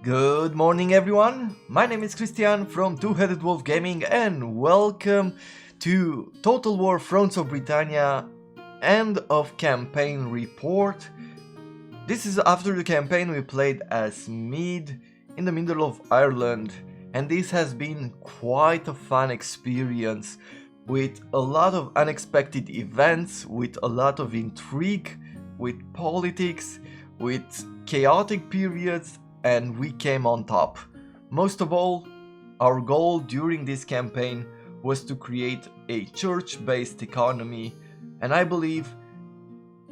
Good morning, everyone. My name is Christian from Two-Headed Wolf Gaming, and welcome to Total War Fronts of Britannia End of Campaign Report. This is after the campaign we played as Mead in the middle of Ireland, and this has been quite a fun experience with a lot of unexpected events, with a lot of intrigue, with politics, with chaotic periods, and we came on top. Most of all, our goal during this campaign was to create a church-based economy, and I believe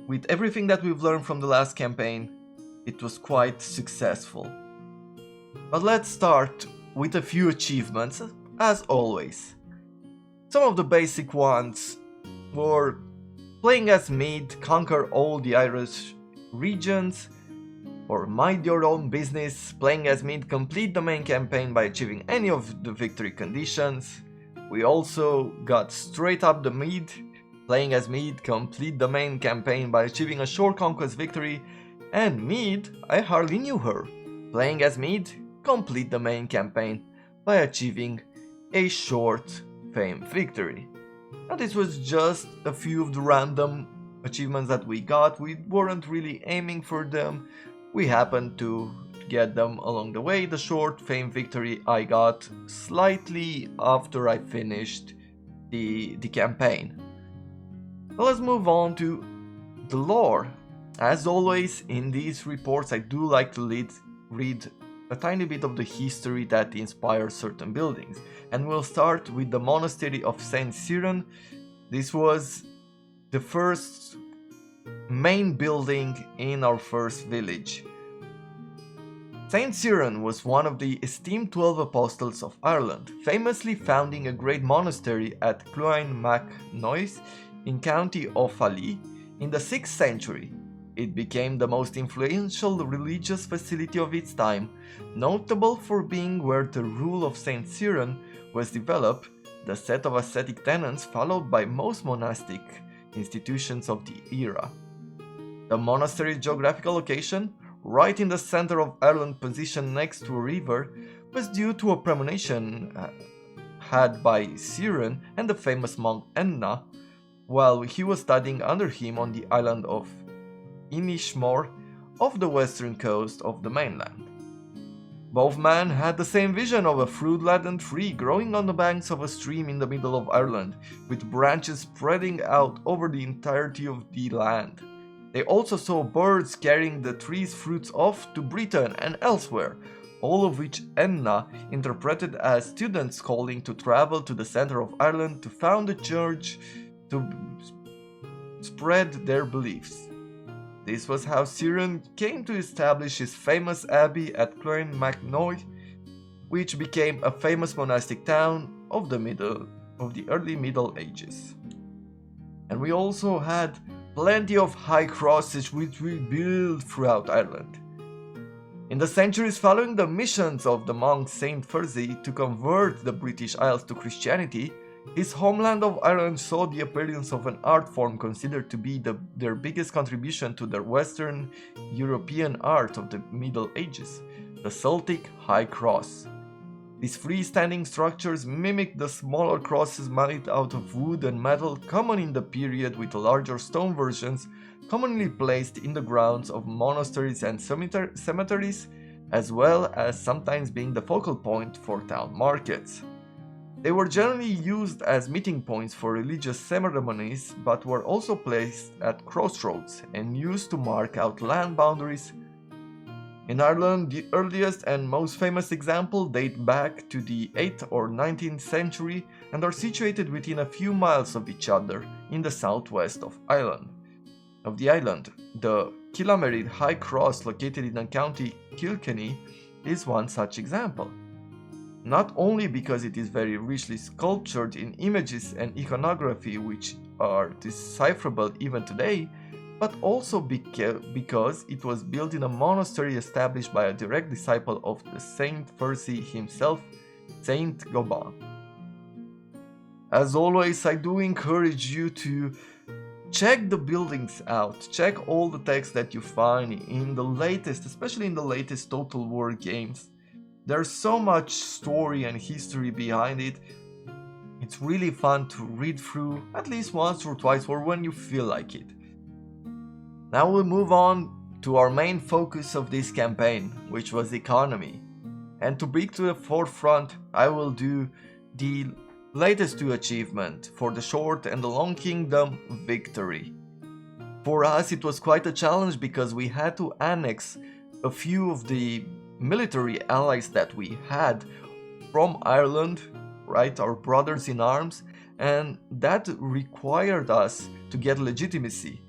with everything that we've learned from the last campaign, it was quite successful. But let's start with a few achievements, as always. Some of the basic ones were playing as Mead, conquer all the Irish regions, or mind your own business, playing as Mide, complete the main campaign by achieving any of the victory conditions. We also got straight up the Mide, playing as Mide, complete the main campaign by achieving a short conquest victory. And Mide, I hardly knew her, playing as Mide, complete the main campaign by achieving a short fame victory. Now this was just a few of the random achievements that we got. We weren't really aiming for them. We happened to get them along the way. The short fame victory I got slightly after I finished the campaign. Well, let's move on to the lore. As always, in these reports I do like to read a tiny bit of the history that inspires certain buildings. And we'll start with the monastery of Saint Cyran. This was the first main building in our first village. Saint Cyran was one of the esteemed 12 apostles of Ireland, famously founding a great monastery at Cloyne mac Nois in County Offaly in the 6th century. It became the most influential religious facility of its time, notable for being where the rule of Saint Cyran was developed, the set of ascetic tenets followed by most monastic institutions of the era. The monastery's geographical location, right in the center of Ireland positioned next to a river, was due to a premonition had by Cyran and the famous monk Enna while he was studying under him on the island of Inishmore off the western coast of the mainland. Both men had the same vision of a fruit-laden tree growing on the banks of a stream in the middle of Ireland, with branches spreading out over the entirety of the land. They also saw birds carrying the tree's fruits off to Britain and elsewhere, all of which Enna interpreted as students calling to travel to the center of Ireland to found a church to spread their beliefs. This was how Cyran came to establish his famous abbey at Cloyne mac Nois, which became a famous monastic town of the early Middle Ages. And we also had plenty of high crosses which we built throughout Ireland. In the centuries following the missions of the monk Saint Fursey to convert the British Isles to Christianity, his homeland of Ireland saw the appearance of an art form considered to be their biggest contribution to the Western European art of the Middle Ages, the Celtic High Cross. These freestanding structures mimic the smaller crosses made out of wood and metal common in the period, with larger stone versions commonly placed in the grounds of monasteries and cemeteries, as well as sometimes being the focal point for town markets. They were generally used as meeting points for religious ceremonies, but were also placed at crossroads and used to mark out land boundaries. In Ireland, the earliest and most famous example date back to the 8th or 19th century and are situated within a few miles of each other in the southwest of the island. The Killamerid High Cross, located in the county Kilkenny, is one such example. Not only because it is very richly sculptured in images and iconography which are decipherable even today, but also because it was built in a monastery established by a direct disciple of the Saint Fursey himself, Saint Goban. As always, I do encourage you to check the buildings out, check all the text that you find in the latest, especially in the latest Total War games. There's so much story and history behind it. It's really fun to read through at least once or twice or when you feel like it. Now we'll move on to our main focus of this campaign, which was economy. And to bring to the forefront, I will do the latest 2 achievements for the Short and the Long Kingdom victory. For us it was quite a challenge because we had to annex a few of the military allies that we had from Ireland, right, our brothers in arms, and that required us to get legitimacy,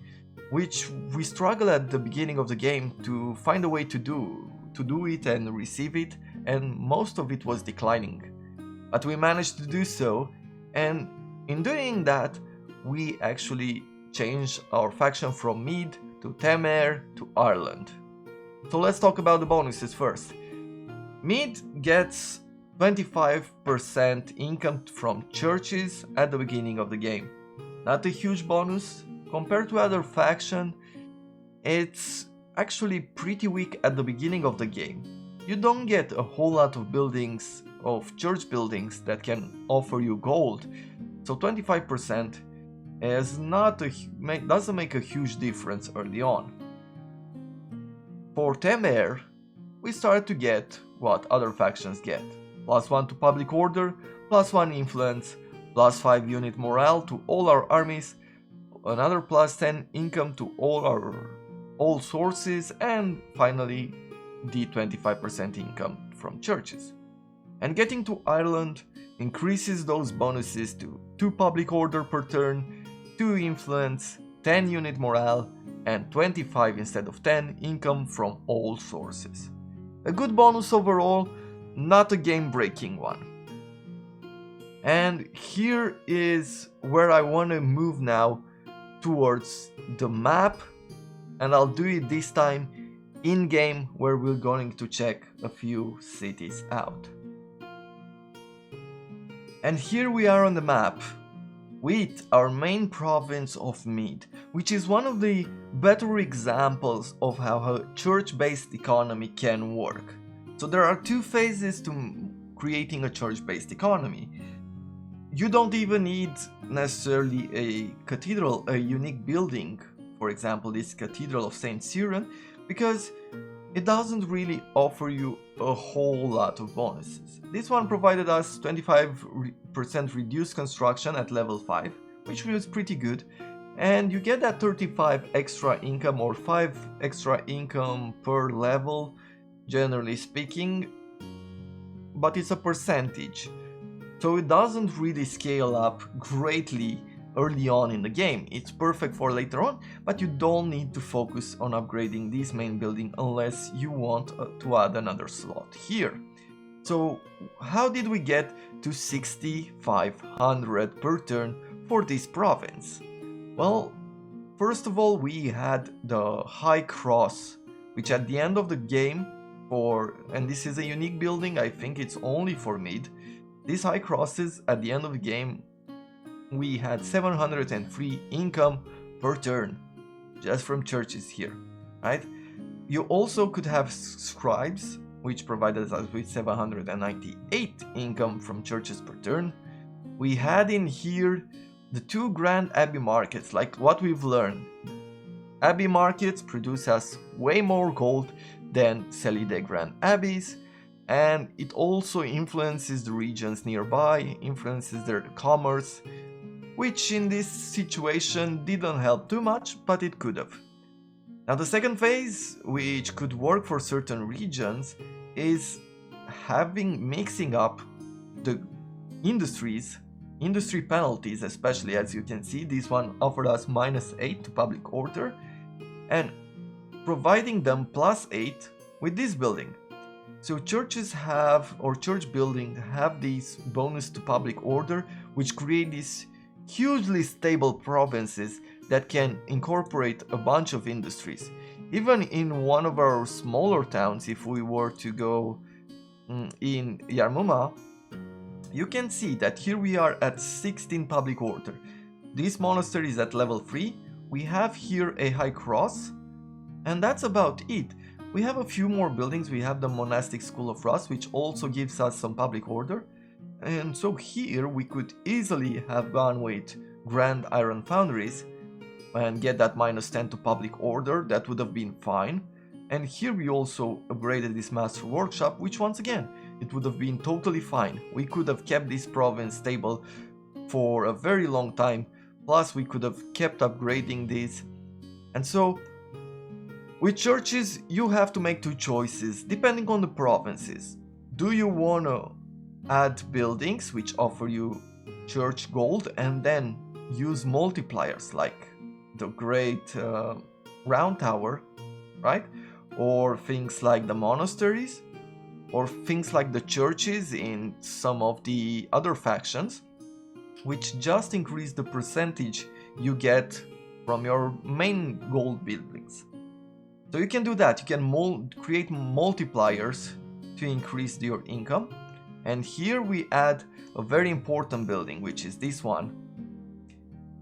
which we struggled at the beginning of the game to find a way to do it and receive it, and most of it was declining. But we managed to do so, and in doing that we actually changed our faction from Mead to Temer to Ireland. So let's talk about the bonuses first. Mead gets 25% income from churches at the beginning of the game. Not a huge bonus. Compared to other faction, it's actually pretty weak at the beginning of the game. You don't get a whole lot of buildings, of church buildings that can offer you gold, so 25% doesn't make a huge difference early on. For Temer, we start to get what other factions get. +1 to public order, +1 influence, +5 unit morale to all our armies, another +10 income to all sources, and finally the 25% income from churches. And getting to Ireland increases those bonuses to 2 public order per turn, 2 influence, 10 unit morale, and 25 instead of 10 income from all sources. A good bonus overall, not a game-breaking one. And here is where I want to move now towards the map, and I'll do it this time in-game, where we're going to check a few cities out. And here we are on the map with our main province of Mead, which is one of the better examples of how a church-based economy can work. So there are 2 phases to creating a church-based economy. You don't even need necessarily a cathedral, a unique building, for example this Cathedral of St. Cyran, because it doesn't really offer you a whole lot of bonuses. This one provided us 25% reduced construction at level 5, which was pretty good, and you get that 35 extra income or 5 extra income per level, generally speaking, but it's a percentage, so it doesn't really scale up greatly early on in the game. It's perfect for later on, but you don't need to focus on upgrading this main building unless you want to add another slot here. So how did we get to 6,500 per turn for this province? Well, first of all we had the High Cross, which at the end of the game, and this is a unique building, I think it's only for Mead, these High Crosses at the end of the game we had 703 income per turn just from churches here, right? You also could have scribes, which provided us with 798 income from churches per turn. We had in here the 2 Grand Abbey markets, like what we've learned. Abbey markets produce us way more gold than Selide Grand Abbeys, and it also influences the regions nearby, influences their commerce, which in this situation didn't help too much, but it could have. Now the second phase, which could work for certain regions, is mixing up the industry penalties, especially as you can see, this one offered us -8 to public order, and providing them +8 with this building. So churches church buildings have these bonus to public order, which create these hugely stable provinces that can incorporate a bunch of industries. Even in one of our smaller towns, if we were to go in Yarmuma, you can see that here we are at 16 public order. This monastery is at level 3, we have here a high cross, and that's about it. We have a few more buildings. We have the monastic school of Rust, which also gives us some public order. And so here we could easily have gone with Grand Iron Foundries and get that -10 to public order. That would have been fine. And here we also upgraded this master workshop, which once again, it would have been totally fine. We could have kept this province stable for a very long time. Plus we could have kept upgrading this. And so with churches, you have to make two choices depending on the provinces. Do you want to add buildings which offer you church gold and then use multipliers like the great round tower, right? Or things like the monasteries, or things like the churches in some of the other factions, which just increase the percentage you get from your main gold buildings. So you can do that. You can create multipliers to increase your income. And here we add a very important building, which is this one,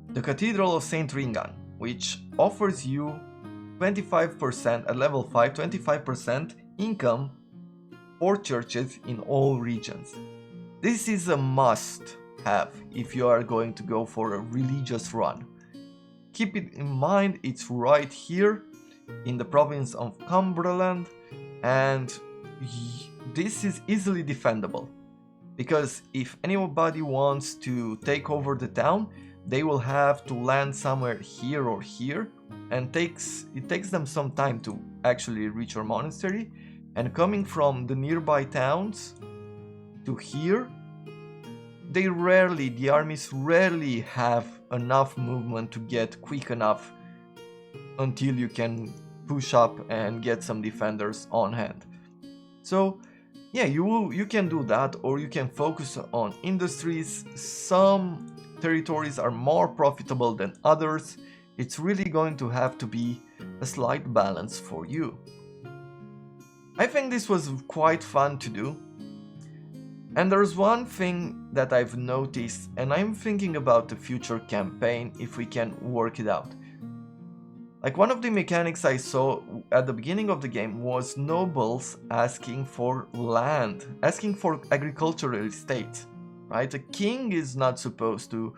the Cathedral of Saint Ringan, which offers you 25% at level 5, 25% income for churches in all regions. This is a must have if you are going to go for a religious run. Keep it in mind, it's right here in the province of Cumberland, and this is easily defendable, because if anybody wants to take over the town, they will have to land somewhere here or here, and it takes them some time to actually reach your monastery. And coming from the nearby towns to here, the armies rarely have enough movement to get quick enough until you can push up and get some defenders on hand. So yeah, you can do that, or you can focus on industries. Some territories are more profitable than others. It's really going to have to be a slight balance for you. I think this was quite fun to do. And there's one thing that I've noticed, and I'm thinking about the future campaign if we can work it out. Like, one of the mechanics I saw at the beginning of the game was nobles asking for land, asking for agricultural estates, right? A king is not supposed to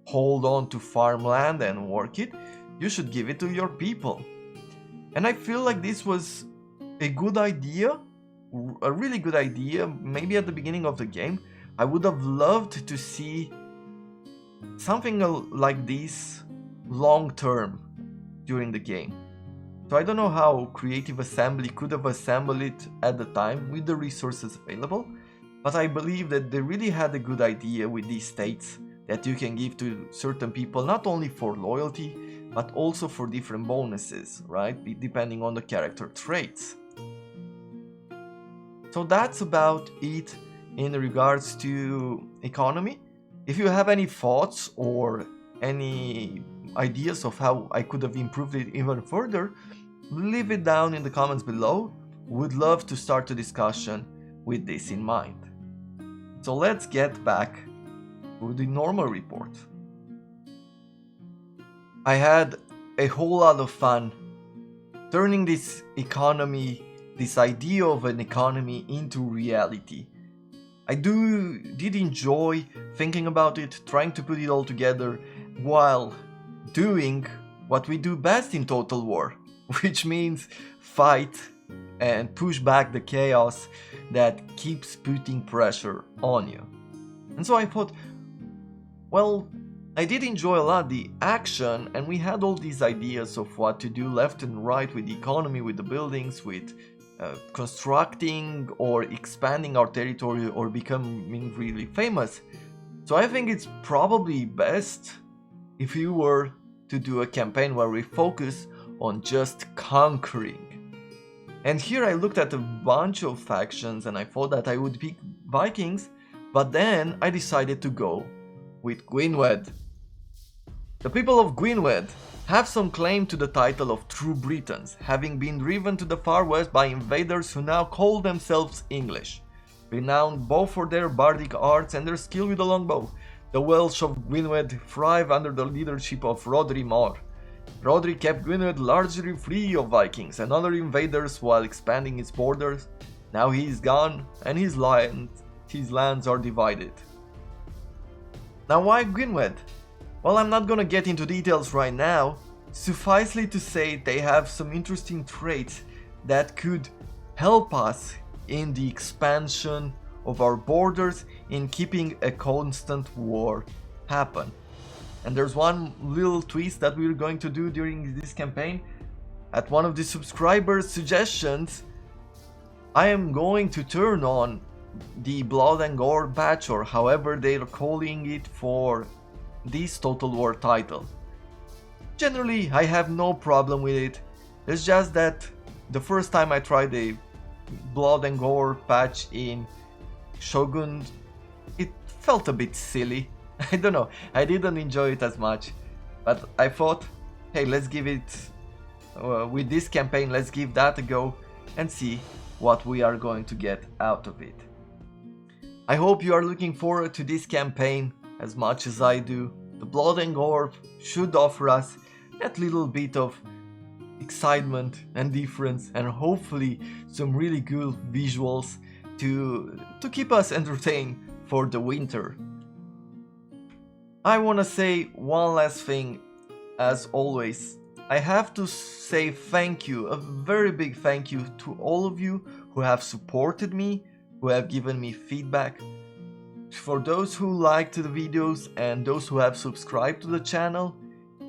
hold on to farmland and work it. You should give it to your people. And I feel like this was a good idea, a really good idea, maybe at the beginning of the game. I would have loved to see something like this long term during the game. So I don't know how Creative Assembly could have assembled it at the time with the resources available, but I believe that they really had a good idea with these states that you can give to certain people, not only for loyalty, but also for different bonuses, right? Depending on the character traits. So that's about it in regards to economy. If you have any thoughts or any ideas of how I could have improved it even further, leave it down in the comments below. Would love to start a discussion with this in mind. So let's get back to the normal report. I had a whole lot of fun turning this economy, this idea of an economy, into reality. I did enjoy thinking about it, trying to put it all together while doing what we do best in Total War, which means fight and push back the chaos that keeps putting pressure on you. And so I thought, well, I did enjoy a lot the action, and we had all these ideas of what to do left and right with the economy, with the buildings, with constructing or expanding our territory or becoming really famous. So I think it's probably best if you were to do a campaign where we focus on just conquering. And here I looked at a bunch of factions and I thought that I would pick Vikings, but then I decided to go with Gwynedd. The people of Gwynedd have some claim to the title of true Britons, having been driven to the far west by invaders who now call themselves English. Renowned both for their bardic arts and their skill with the longbow, the Welsh of Gwynedd thrive under the leadership of Rodri Mor, Rodri kept Gwynedd largely free of Vikings and other invaders while expanding its borders. Now he is gone and his lands are divided. Now why Gwynedd? Well, I'm not gonna get into details right now. Sufficely to say they have some interesting traits that could help us in the expansion of our borders in keeping a constant war happen. And there's one little twist that we're going to do during this campaign. At one of the subscribers' suggestions, I am going to turn on the Blood and Gore patch, or however they're calling it for this Total War title. Generally, I have no problem with it. It's just that the first time I tried the Blood and Gore patch in Shogun, it felt a bit silly. I don't know, I didn't enjoy it as much, but I thought, hey, let's give it, with this campaign, let's give that a go and see what we are going to get out of it. I hope you are looking forward to this campaign as much as I do. The Blood and Gore should offer us that little bit of excitement and difference, and hopefully some really good visuals to keep us entertained for the winter. I wanna say one last thing, as always. I have to say thank you, a very big thank you to all of you who have supported me, who have given me feedback. For those who liked the videos and those who have subscribed to the channel,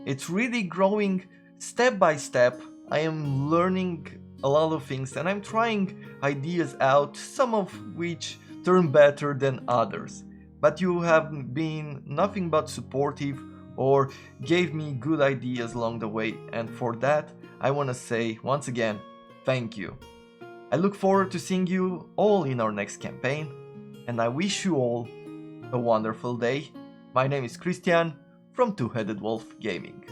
it's really growing step by step. I am learning a lot of things and I'm trying ideas out, some of which turn better than others. But you have been nothing but supportive or gave me good ideas along the way, and for that I want to say once again thank you. I look forward to seeing you all in our next campaign, and I wish you all a wonderful day. My name is Christian from Two-Headed Wolf Gaming.